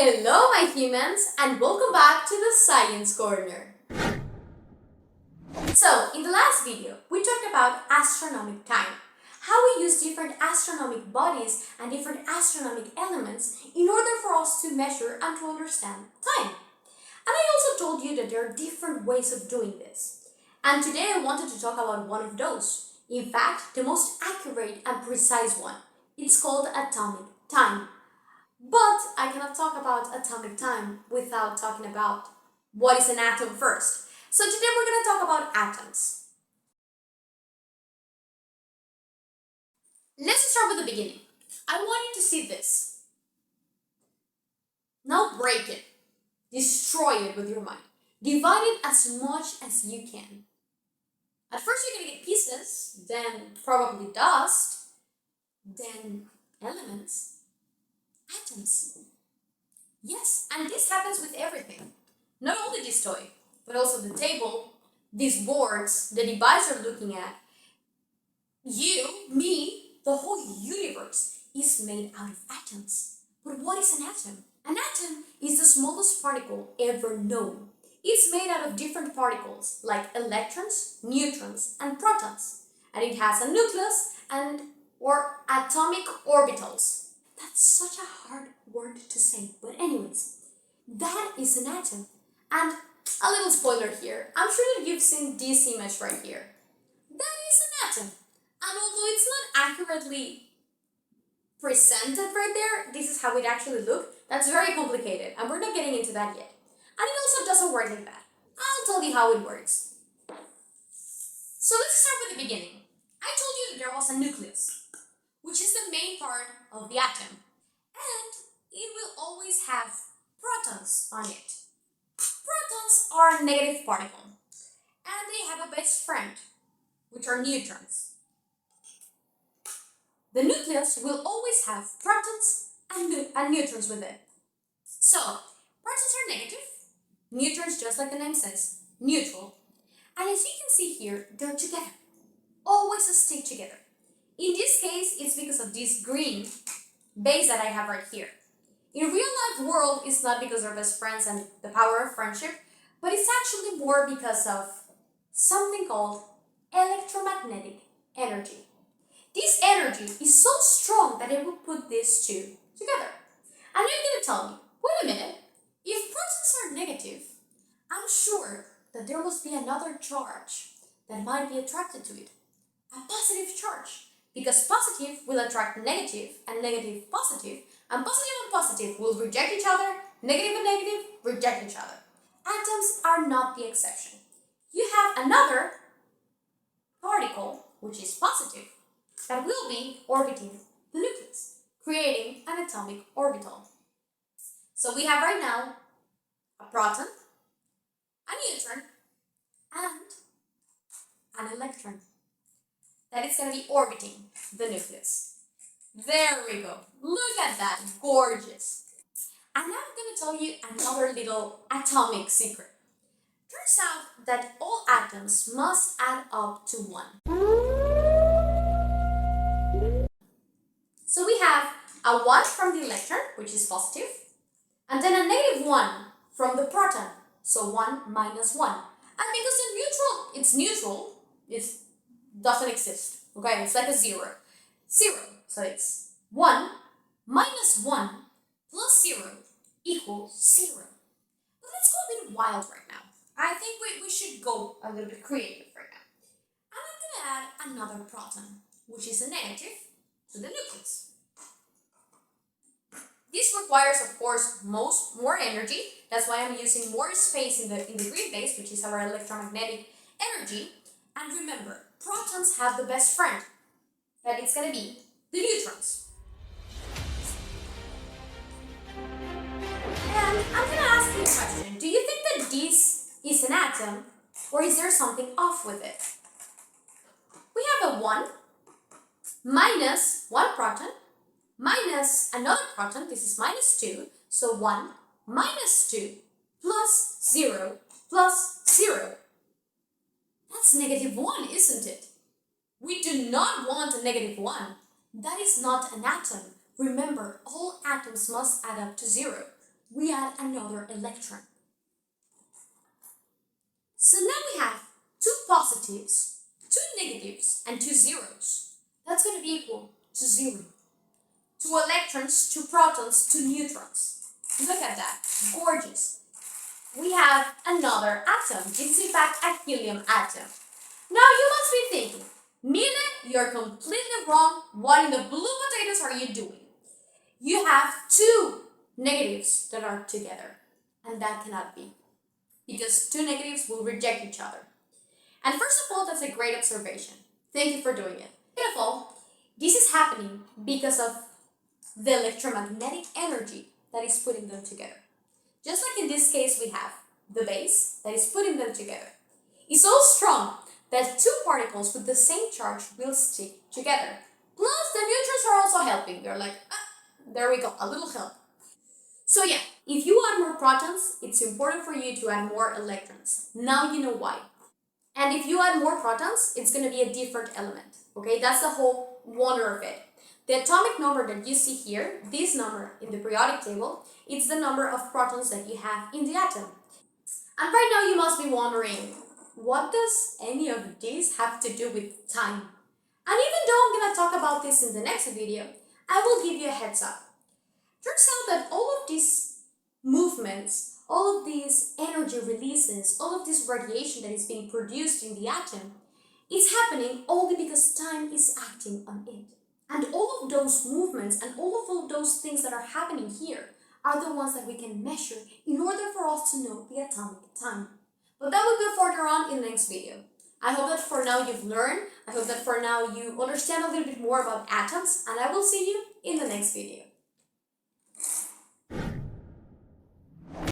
Hello, my humans, and welcome back to the Science Corner. So, in the last video, we talked about astronomical time, how we use different astronomical bodies and different astronomical elements in order for us to measure and to understand time. And I also told you that there are different ways of doing this. And today I wanted to talk about one of those. In fact, the most accurate and precise one. It's called atomic time. But I cannot talk about atomic time without talking about what is an atom first. So today we're going to talk about atoms. Let's start with the beginning. I want you to see this. Now break it. Destroy it with your mind. Divide it as much as you can. At first you're going to get pieces, then probably dust, then elements. Atoms. Yes, and this happens with everything. Not only this toy, but also the table, these boards, the device you're looking at. You, me, the whole universe is made out of atoms. But what is an atom? An atom is the smallest particle ever known. It's made out of different particles like electrons, neutrons, and protons. And it has a nucleus or atomic orbitals. That's such a hard word to say, but anyways, that is an atom. And a little spoiler here, I'm sure that you've seen this image right here. That is an atom. And although it's not accurately presented right there, this is how it actually looks. That's very complicated, and we're not getting into that yet. And it also doesn't work like that. I'll tell you how it works. So let's start with the beginning. I told you that there was a nucleus, which is the main part of the atom. And it will always have protons on it. Protons are a negative particle. And they have a best friend, which are neutrons. The nucleus will always have protons and neutrons with it. So, protons are negative. Neutrons, just like the name says, neutral. And as you can see here, they're together. Always stay together. In this case, it's because of this green base that I have right here. In real life world, it's not because they're best friends and the power of friendship, but it's actually more because of something called electromagnetic energy. This energy is so strong that it will put these two together. And you're going to tell me, wait a minute, if protons are negative, I'm sure that there must be another charge that might be attracted to it. A positive charge. Because positive will attract negative and negative positive, and positive will reject each other, negative and negative reject each other. Atoms are not the exception. You have another particle, which is positive, that will be orbiting the nucleus, creating an atomic orbital. So we have right now a proton, a neutron, and an electron. That is going to be orbiting the nucleus. There we go. Look at that. Gorgeous. And now I'm going to tell you another little atomic secret. Turns out that all atoms must add up to 1. So we have a 1 from the electron, which is positive, and then a negative 1 from the proton, so 1 minus 1. And because it's neutral, it doesn't exist. Okay, it's like a 0. 0. So it's 1 minus 1 plus 0 equals 0. But let's go a bit wild right now. I think we should go a little bit creative right now. And I'm going to add another proton, which is a negative, to the nucleus. This requires, of course, more energy. That's why I'm using more space in the green base, which is our electromagnetic energy. And remember, protons have the best friend, that it's going to be the neutrons. And I'm going to ask you a question. Do you think that this is an atom, or is there something off with it? We have a 1 minus 1 proton minus another proton. This is minus 2. So 1 minus 2 plus 0 plus 0. That's negative 1, isn't it? We do not want a negative 1. That is not an atom. Remember, all atoms must add up to 0. we add another electron. So now we have 2 positives, 2 negatives, and 2 zeros. That's going to be equal to 0. 2 electrons, 2 protons, 2 neutrons. Look at that. Gorgeous. We have another atom. This is in fact a helium atom. Now you must be thinking, Mile, you're completely wrong. What in the blue potatoes are you doing? You have 2 negatives that are together. And that cannot be. Because 2 negatives will reject each other. And first of all, that's a great observation. Thank you for doing it. Second of all, this is happening because of the electromagnetic energy that is putting them together. Just like in this case, we have the base that is putting them together. It's so strong that 2 particles with the same charge will stick together. Plus, the neutrons are also helping. They're like, there we go, a little help. So yeah, if you add more protons, it's important for you to add more electrons. Now you know why. And if you add more protons, it's going to be a different element. Okay, that's the whole wonder of it. The atomic number that you see here, this number in the periodic table, it's the number of protons that you have in the atom. And right now you must be wondering, what does any of this have to do with time? And even though I'm going to talk about this in the next video, I will give you a heads up. Turns out that all of these movements, all of these energy releases, all of this radiation that is being produced in the atom, is happening only because time is acting on it. And all of those movements and all of those things that are happening here are the ones that we can measure in order for us to know the atomic time. But that will be further on in the next video. I hope that for now you've learned, I hope that for now you understand a little bit more about atoms, and I will see you in the next video.